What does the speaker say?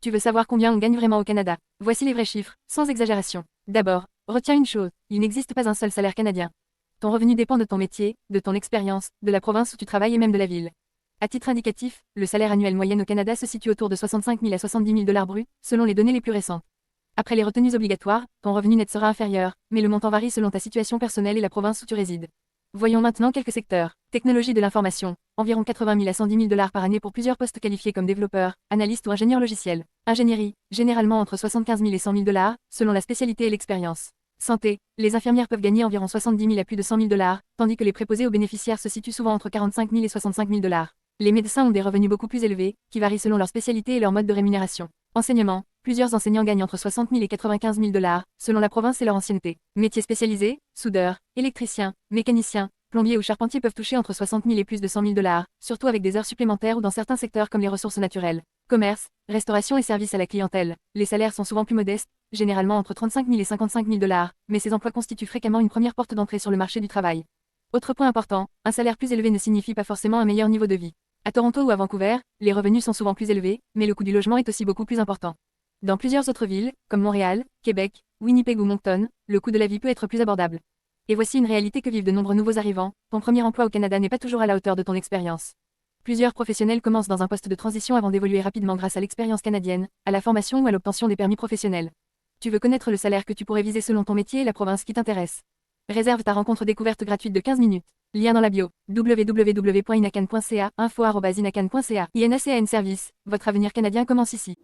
Tu veux savoir combien on gagne vraiment au Canada? Voici les vrais chiffres, sans exagération. D'abord, retiens une chose, il n'existe pas un seul salaire canadien. Ton revenu dépend de ton métier, de ton expérience, de la province où tu travailles et même de la ville. À titre indicatif, le salaire annuel moyen au Canada se situe autour de 65 000 à 70 000 dollars bruts, selon les données les plus récentes. Après les retenues obligatoires, ton revenu net sera inférieur, mais le montant varie selon ta situation personnelle et la province où tu résides. Voyons maintenant quelques secteurs. Technologie de l'information, environ 80 000 à 110 000 dollars par année pour plusieurs postes qualifiés comme développeur, analyste ou ingénieur logiciel. Ingénierie, généralement entre 75 000 et 100 000 dollars, selon la spécialité et l'expérience. Santé, les infirmières peuvent gagner environ 70 000 à plus de 100 000 dollars, tandis que les préposés aux bénéficiaires se situent souvent entre 45 000 et 65 000 dollars. Les médecins ont des revenus beaucoup plus élevés, qui varient selon leur spécialité et leur mode de rémunération. Enseignement, plusieurs enseignants gagnent entre 60 000 et 95 000 dollars, selon la province et leur ancienneté. Métiers spécialisés, soudeur, électricien, mécanicien, plombier ou charpentier peuvent toucher entre 60 000 et plus de 100 000 dollars, surtout avec des heures supplémentaires ou dans certains secteurs comme les ressources naturelles. Commerce, restauration et services à la clientèle. Les salaires sont souvent plus modestes, généralement entre 35 000 et 55 000 dollars, mais ces emplois constituent fréquemment une première porte d'entrée sur le marché du travail. Autre point important, un salaire plus élevé ne signifie pas forcément un meilleur niveau de vie. À Toronto ou à Vancouver, les revenus sont souvent plus élevés, mais le coût du logement est aussi beaucoup plus important. Dans plusieurs autres villes, comme Montréal, Québec, Winnipeg ou Moncton, le coût de la vie peut être plus abordable. Et voici une réalité que vivent de nombreux nouveaux arrivants, ton premier emploi au Canada n'est pas toujours à la hauteur de ton expérience. Plusieurs professionnels commencent dans un poste de transition avant d'évoluer rapidement grâce à l'expérience canadienne, à la formation ou à l'obtention des permis professionnels. Tu veux connaître le salaire que tu pourrais viser selon ton métier et la province qui t'intéresse. Réserve ta rencontre découverte gratuite de 15 minutes. Lien dans la bio. www.inacan.ca, info@inacan.ca. INACAN Service, votre avenir canadien commence ici.